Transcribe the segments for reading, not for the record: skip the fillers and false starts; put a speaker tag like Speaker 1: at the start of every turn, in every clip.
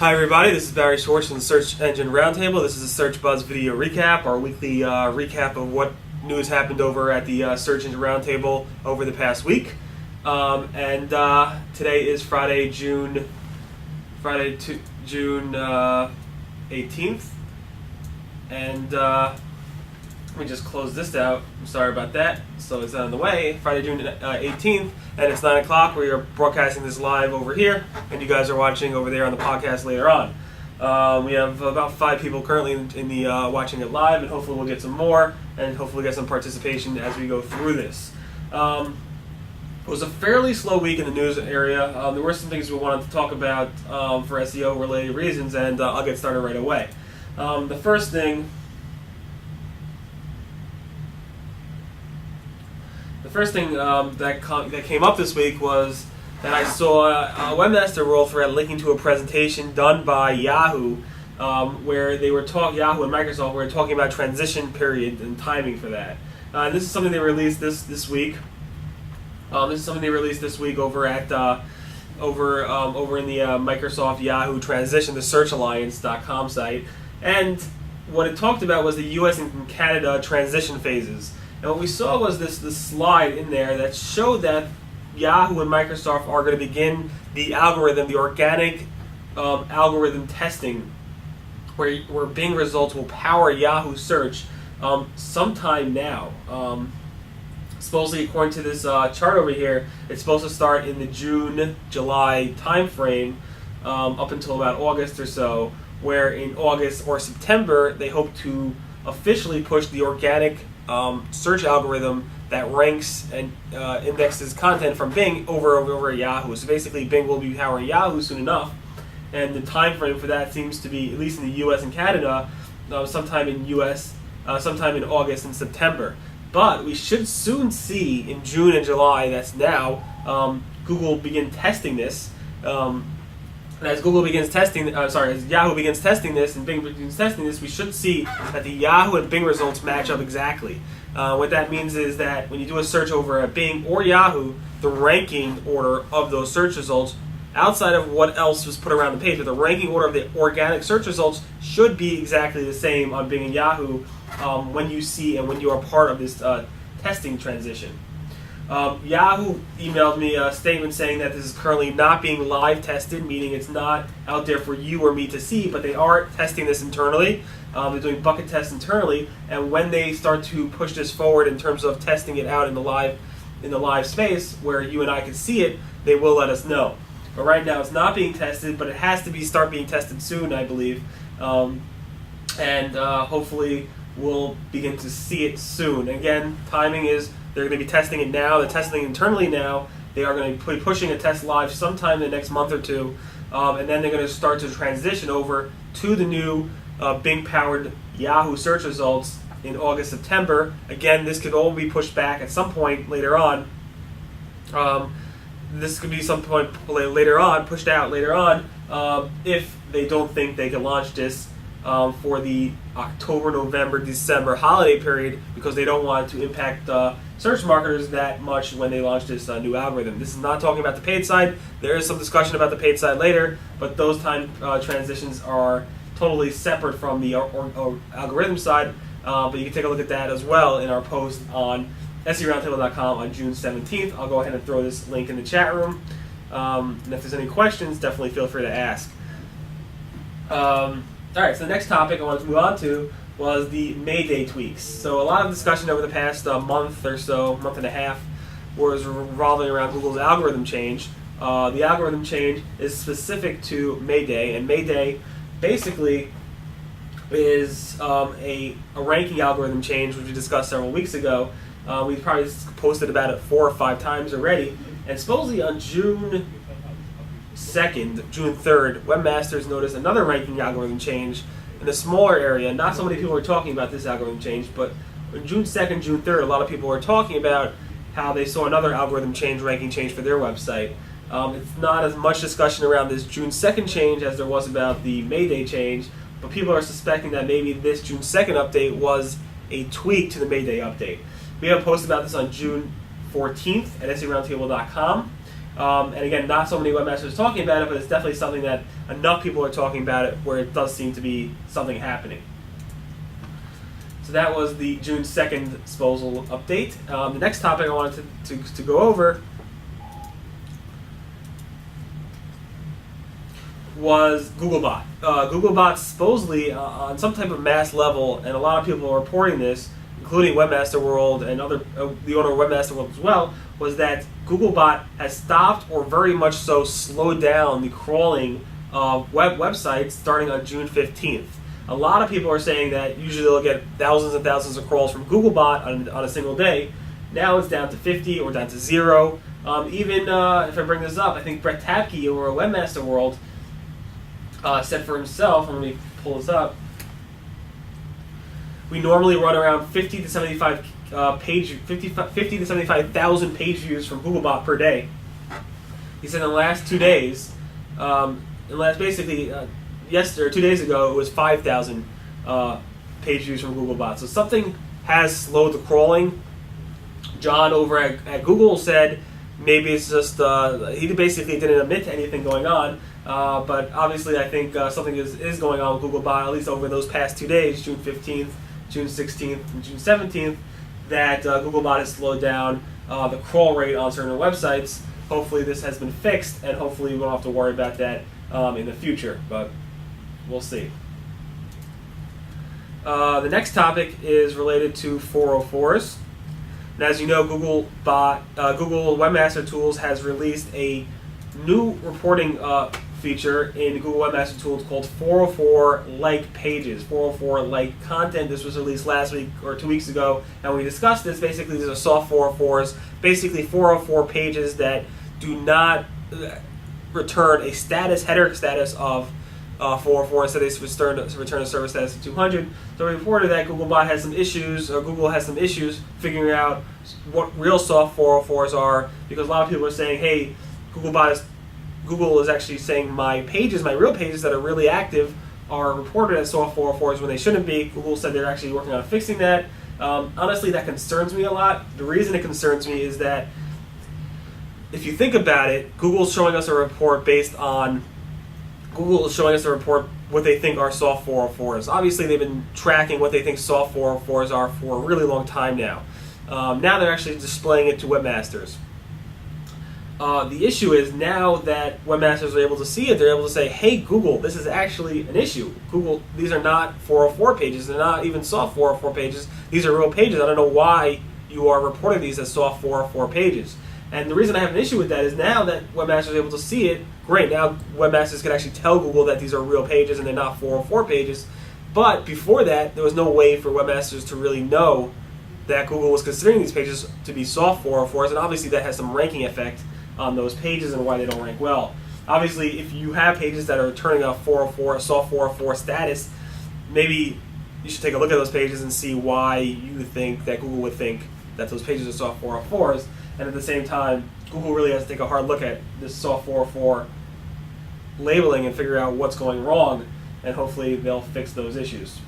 Speaker 1: Hi everybody, this is Barry Schwartz from the Search Engine Roundtable. This is a Search Buzz video recap, our weekly recap of what news happened over at the Search Engine Roundtable over the past week. Today is Friday, June 18th. And let me just close this out. I'm sorry about that. So it's on the way. Friday, June 18th, and it's 9 o'clock. We are broadcasting this live over here, and you guys are watching over there on the podcast later on. We have about 5 people currently in the watching it live, and hopefully we'll get some more, and hopefully get some participation as we go through this. It was a fairly slow week in the news area. There were some things we wanted to talk about for SEO-related reasons, and I'll get started right away. The first thing that came up this week was that I saw a webmaster role thread linking to a presentation done by Yahoo, where they were Yahoo and Microsoft were talking about transition period and timing for that. This is something they released this week. This is something they released this week over at over in the Microsoft Yahoo transition, the SearchAlliance.com site, and what it talked about was the U.S. and Canada transition phases. And what we saw was this slide in there that showed that Yahoo and Microsoft are going to begin the organic algorithm testing, where Bing results will power Yahoo search sometime now. Supposedly, according to this chart over here, it's supposed to start in the June-July time frame up until about August or so, where in August or September they hope to officially push the organic search algorithm that ranks and indexes content from Bing over at Yahoo. So basically, Bing will be powering Yahoo soon enough, and the time frame for that seems to be, at least in the U.S. and Canada, sometime in August and September. But we should soon see in June and July, that's now, Google begin testing this. As Yahoo begins testing this and Bing begins testing this, we should see that the Yahoo and Bing results match up exactly. What that means is that when you do a search over at Bing or Yahoo, the ranking order of those search results, outside of what else was put around the page, but the ranking order of the organic search results should be exactly the same on Bing and Yahoo when you are part of this testing transition. Yahoo emailed me a statement saying that this is currently not being live tested, meaning it's not out there for you or me to see, but they are testing this internally. They're doing bucket tests internally, and when they start to push this forward in terms of testing it out in the live space where you and I can see it, they will let us know. But right now it's not being tested, but it has to start being tested soon, I believe, and hopefully we'll begin to see it soon. Again, timing is they're going to be testing it now. They're testing it internally now. They are going to be pushing a test live sometime in the next month or two, and then they're going to start to transition over to the new Bing-powered Yahoo search results in August, September. Again, this could all be pushed back at some point later on. This could be some point later on, pushed out later on, if they don't think they can launch this for the October, November, December holiday period, because they don't want to impact search marketers that much when they launch this new algorithm. This is not talking about the paid side. There is some discussion about the paid side later, but those time transitions are totally separate from the algorithm side. But you can take a look at that as well in our post on SEOroundtable.com on June 17th. I'll go ahead and throw this link in the chat room. And if there's any questions, definitely feel free to ask. Alright, so the next topic I wanted to move on to was the May Day tweaks. So a lot of discussion over the past month or so, month and a half, was revolving around Google's algorithm change. The algorithm change is specific to May Day, and May Day basically is a ranking algorithm change, which we discussed several weeks ago. We probably posted about it 4 or 5 times already, and supposedly on June 2nd, June 3rd, webmasters noticed another ranking algorithm change in a smaller area. Not so many people were talking about this algorithm change, but on June 2nd, June 3rd, a lot of people were talking about how they saw another algorithm change, ranking change for their website. It's not as much discussion around this June 2nd change as there was about the May Day change, but people are suspecting that maybe this June 2nd update was a tweak to the May Day update. We have a post about this on June 14th at SEOroundtable.com. And again, not so many webmasters talking about it, but it's definitely something that enough people are talking about it where it does seem to be something happening. So that was the June 2nd disposal update. The next topic I wanted to go over was GoogleBot. GoogleBot supposedly on some type of mass level, and a lot of people are reporting this, including Webmaster World and other the owner of Webmaster World as well, was that GoogleBot has stopped or very much so slowed down the crawling of websites starting on June 15th. A lot of people are saying that usually they'll get thousands and thousands of crawls from GoogleBot on a single day. Now it's down to 50 or down to 0. Even if I bring this up, I think Brett Tapke over at Webmaster World said for himself, and let me pull this up, we normally run around 50 to 75,000 page views from GoogleBot per day. He said in the last 2 days, yesterday or 2 days ago, it was 5,000 page views from GoogleBot. So something has slowed the crawling. John over at Google said maybe it's just he basically didn't admit to anything going on. But obviously, I think something is going on with GoogleBot, at least over those past 2 days, June 15th, June 16th, and June 17th, that GoogleBot has slowed down the crawl rate on certain websites. Hopefully this has been fixed, and hopefully we won't have to worry about that in the future, but we'll see. The next topic is related to 404s. And as you know, Google Webmaster Tools has released a new reporting feature in Google Webmaster Tools called 404 like pages, 404 like content. This was released last week or 2 weeks ago, and we discussed this. Basically, these are soft 404s, basically 404 pages that do not return a header status of 404, so they return a server status of 200. So we reported that GoogleBot has some issues, or Google has some issues figuring out what real soft 404s are, because a lot of people are saying, hey, Google is actually saying my real pages that are really active are reported as soft 404s when they shouldn't be. Google said they're actually working on fixing that. Honestly, that concerns me a lot. The reason it concerns me is that if you think about it, Google is showing us a report what they think are soft 404s. Obviously, they've been tracking what they think soft 404s are for a really long time now. Now they're actually displaying it to webmasters. The issue is now that webmasters are able to see it, they're able to say, hey, Google, this is actually an issue. Google, these are not 404 pages. They're not even soft 404 pages. These are real pages. I don't know why you are reporting these as soft 404 pages. And the reason I have an issue with that is now that webmasters are able to see it, great, now webmasters can actually tell Google that these are real pages and they're not 404 pages. But before that, there was no way for webmasters to really know that Google was considering these pages to be soft 404s, and obviously that has some ranking effect on those pages and why they don't rank well. Obviously, if you have pages that are turning a 404, a soft 404 status, maybe you should take a look at those pages and see why you think that Google would think that those pages are soft 404s. And at the same time, Google really has to take a hard look at this soft 404 labeling and figure out what's going wrong, and hopefully they'll fix those issues.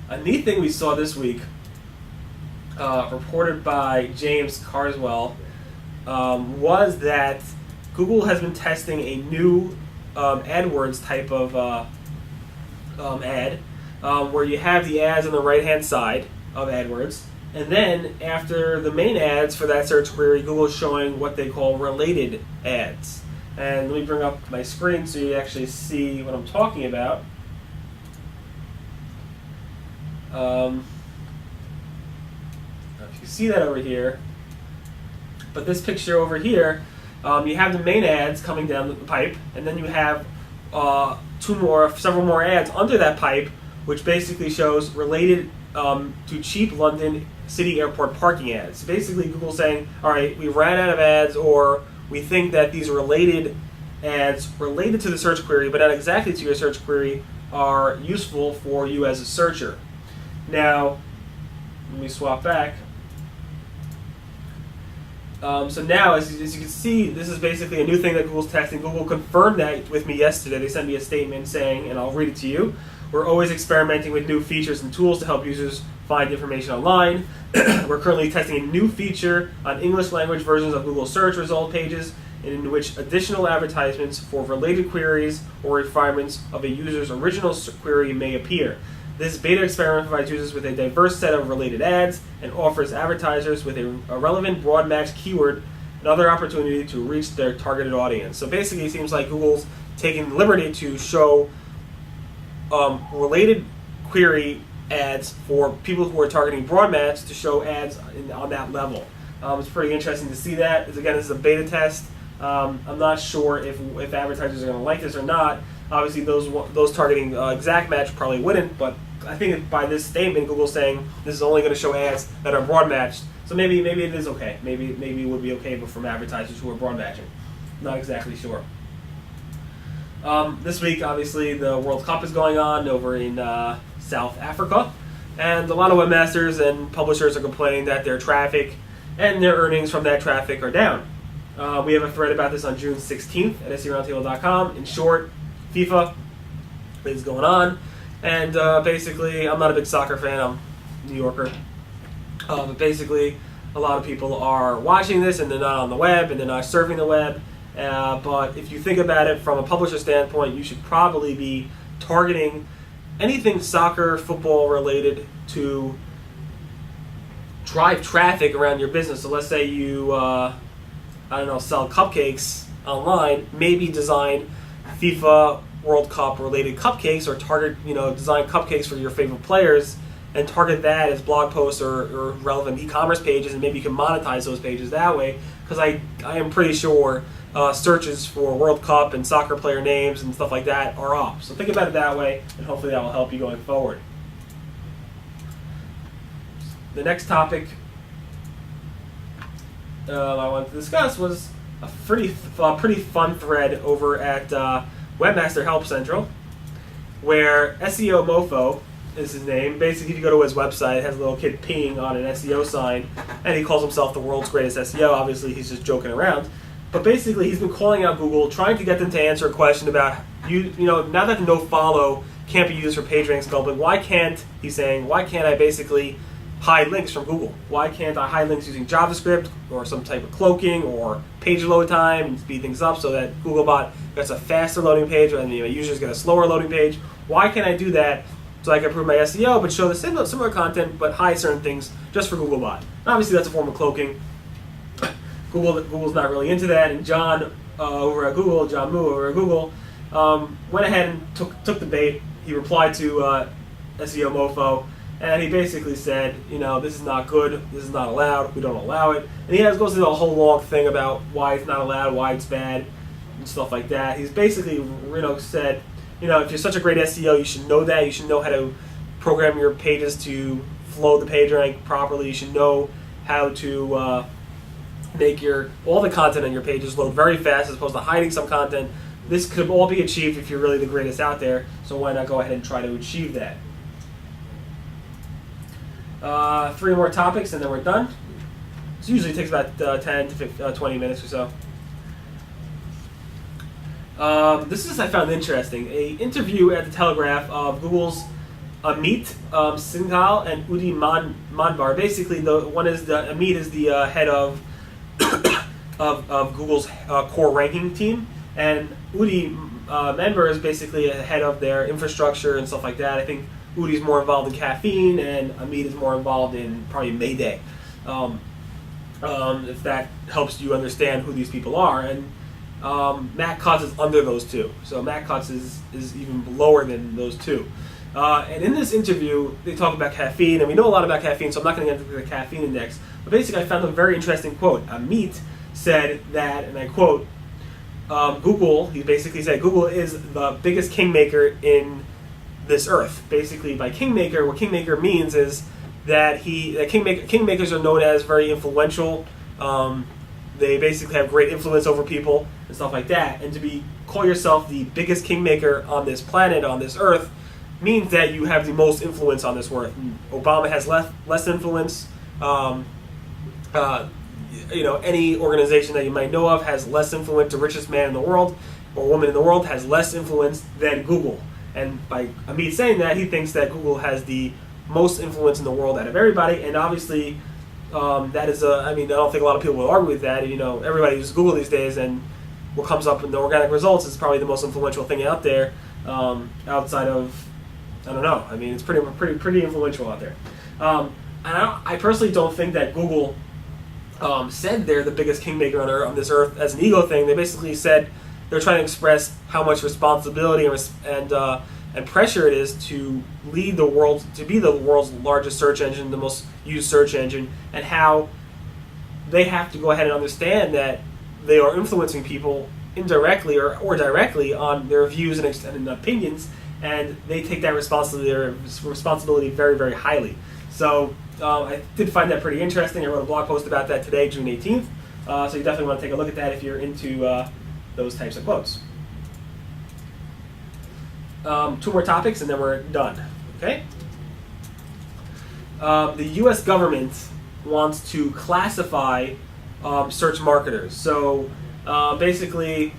Speaker 1: A neat thing we saw this week, reported by James Carswell, was that Google has been testing a new AdWords type of ad, where you have the ads on the right-hand side of AdWords, and then after the main ads for that search query, Google is showing what they call related ads. And let me bring up my screen so you actually see what I'm talking about. If you see that over here, but this picture over here, you have the main ads coming down the pipe, and then you have several more ads under that pipe, which basically shows related to cheap London City Airport parking ads. So basically, Google's saying, all right, we ran out of ads, or we think that these related ads related to the search query, but not exactly to your search query, are useful for you as a searcher. Now, let me swap back. So now, as you can see, this is basically a new thing that Google's testing. Google confirmed that with me yesterday. They sent me a statement saying, and I'll read it to you, We're always experimenting with new features and tools to help users find information online. We're currently testing a new feature on English language versions of Google search result pages in which additional advertisements for related queries or refinements of a user's original query may appear. This beta experiment provides users with a diverse set of related ads and offers advertisers with a relevant broad match keyword another opportunity to reach their targeted audience. So basically it seems like Google's taking the liberty to show related query ads for people who are targeting broad match to show ads on that level. It's pretty interesting to see that. Again, this is a beta test. I'm not sure if advertisers are going to like this or not. Obviously, those targeting exact match probably wouldn't, but I think by this statement, Google's saying this is only going to show ads that are broad matched. So maybe it is okay. Maybe it would be okay, but from advertisers who are broad matching. Not exactly sure. This week, obviously, the World Cup is going on over in South Africa, and a lot of webmasters and publishers are complaining that their traffic and their earnings from that traffic are down. We have a thread about this on June 16th at SEOroundtable.com. In short, FIFA is going on, and basically, I'm not a big soccer fan. I'm a New Yorker. But basically, a lot of people are watching this, and they're not on the web, and they're not surfing the web. But if you think about it from a publisher standpoint, you should probably be targeting anything soccer, football related to drive traffic around your business. So let's say you, sell cupcakes online, maybe design FIFA World Cup related cupcakes, or design cupcakes for your favorite players and target that as blog posts or relevant e-commerce pages, and maybe you can monetize those pages that way, because I am pretty sure searches for World Cup and soccer player names and stuff like that are up. So think about it that way, and hopefully that will help you going forward. The next topic I wanted to discuss was a pretty fun thread over at Webmaster Help Central, where SEO Mofo is his name. Basically, if you go to his website, it has a little kid peeing on an SEO sign, and he calls himself the world's greatest SEO. Obviously, he's just joking around. But basically, he's been calling out Google, trying to get them to answer a question about, now that the nofollow can't be used for page rank sculpting, why can't I basically hide links from Google? Why can't I hide links using JavaScript or some type of cloaking or page load time and speed things up so that GoogleBot gets a faster loading page and users get a slower loading page? Why can't I do that so I can improve my SEO but show the similar content but hide certain things just for GoogleBot? And obviously, that's a form of cloaking. Google's not really into that, and John Moo over at Google, went ahead and took the bait. He replied to SEO Mofo, and he basically said, this is not good, this is not allowed, we don't allow it. And he goes through a whole long thing about why it's not allowed, why it's bad, and stuff like that. He's basically, said, if you're such a great SEO, you should know that. You should know how to program your pages to flow the page rank properly. You should know how to make all the content on your pages load very fast as opposed to hiding some content. This could all be achieved if you're really the greatest out there, so why not go ahead and try to achieve that? 3 more topics and then we're done. It usually takes about 10 to 20 minutes or so. I found interesting. An interview at the Telegraph of Google's Amit Singhal and Udi Manbar. Basically, Amit is the head of Google's core ranking team, and Udi Manbar is basically a head of their infrastructure and stuff like that. I think Udi's more involved in caffeine, and Amit is more involved in probably Mayday. If that helps you understand who these people are. And Matt Cutts is under those two. So Matt Cutts is even lower than those two. And in this interview, they talk about caffeine, and we know a lot about caffeine, so I'm not going to get into the caffeine index. But basically, I found a very interesting quote. Amit said that, and I quote, he basically said, Google is the biggest kingmaker in this earth. Basically, by kingmaker, what kingmaker means is that kingmakers are known as very influential. They basically have great influence over people and stuff like that. And call yourself the biggest kingmaker on this planet, on this earth, means that you have the most influence on this earth. Obama has less influence. Any organization that you might know of has less influence. The richest man in the world or woman in the world has less influence than Google. And by me saying that, he thinks that Google has the most influence in the world out of everybody, and obviously that is I don't think a lot of people will argue with that. Everybody uses Google these days, and what comes up in the organic results is probably the most influential thing out there, outside of, I don't know. It's pretty influential out there. And I personally don't think that Google said they're the biggest kingmaker on this earth as an ego thing. They basically said they're trying to express how much responsibility and pressure it is to lead the world, to be the world's largest search engine, the most used search engine, and how they have to go ahead and understand that they are influencing people indirectly or directly on their views and opinions, and they take that responsibility very, very highly. So I did find that pretty interesting. I wrote a blog post about that today, June 18th. So you definitely want to take a look at that if you're into those types of quotes. 2 more topics and then we're done. Okay. The U.S. government wants to classify search marketers. So basically,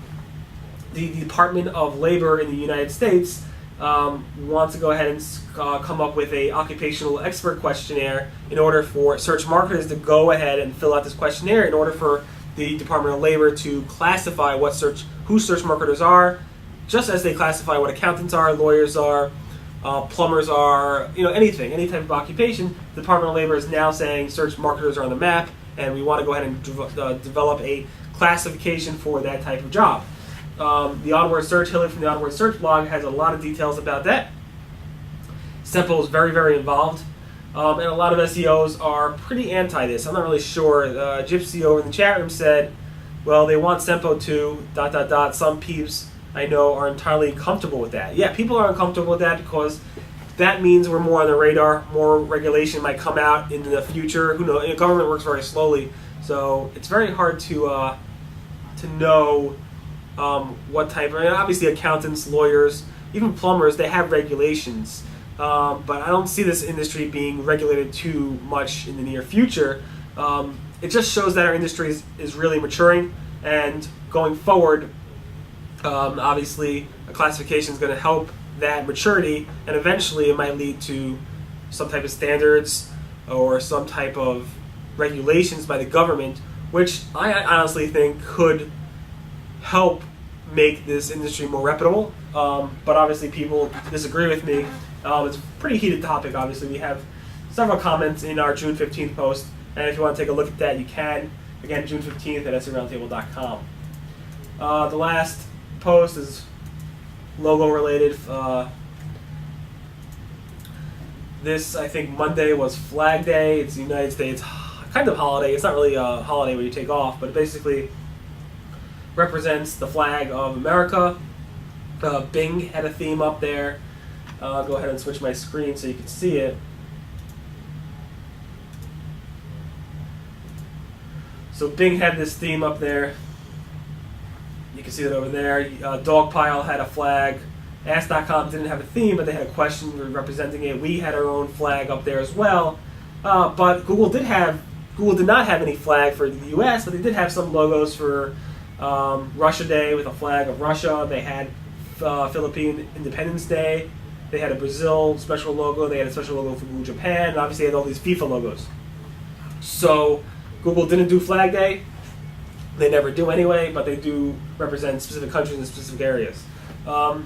Speaker 1: the Department of Labor in the United States wants to go ahead and come up with a occupational expert questionnaire in order for search marketers to go ahead and fill out this questionnaire in order for the Department of Labor to classify who search marketers are, just as they classify what accountants are, lawyers are, plumbers are, any type of occupation. The Department of Labor is now saying search marketers are on the map, and we want to go ahead and develop a classification for that type of job. The AdWords Search, Hillary from the AdWords Search blog, has a lot of details about that. Sempo is very, very involved, and a lot of SEOs are pretty anti this. I'm not really sure. Gypsy over in the chat room said, well, they want Sempo to ... Some peeps I know are entirely comfortable with that. Yeah, people are uncomfortable with that because that means we're more on the radar. More regulation might come out in the future. Who knows? Government works very slowly, so it's very hard to know what type. Obviously, accountants, lawyers, even plumbers, they have regulations, but I don't see this industry being regulated too much in the near future. It just shows that our industry is really maturing, and going forward, obviously, a classification is going to help that maturity, and eventually it might lead to some type of standards or some type of regulations by the government, which I honestly think could help make this industry more reputable. But obviously people disagree with me. It's a pretty heated topic, obviously. We have several comments in our June 15th post, and if you want to take a look at that, you can. Again, June 15th at SEOroundtable.com. The last post is logo related. This, I think, Monday was Flag Day. It's the United States kind of holiday. It's not really a holiday where you take off, but it basically represents the flag of America. Bing had a theme up there. I'll go ahead and switch my screen so you can see it. So Bing had this theme up there. You can see it over there. Dogpile had a flag. Ask.com didn't have a theme, but they had a question representing it. We had our own flag up there as well. But Google did not have any flag for the U.S., but they did have some logos for Russia Day with a flag of Russia. They had Philippine Independence Day. They had a Brazil special logo. They had a special logo for Google Japan. And obviously they had all these FIFA logos. So Google didn't do Flag Day. They never do anyway, but they do represent specific countries and specific areas. All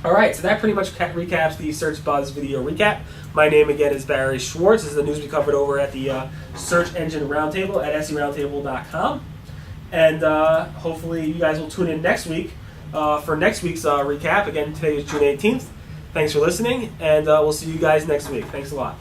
Speaker 1: right, so that pretty much recaps the Search Buzz video recap. My name again is Barry Schwartz. This is the news we covered over at the Search Engine Roundtable at SERoundtable.com. And hopefully you guys will tune in next week for next week's recap. Again, today is June 18th. Thanks for listening, and we'll see you guys next week. Thanks a lot.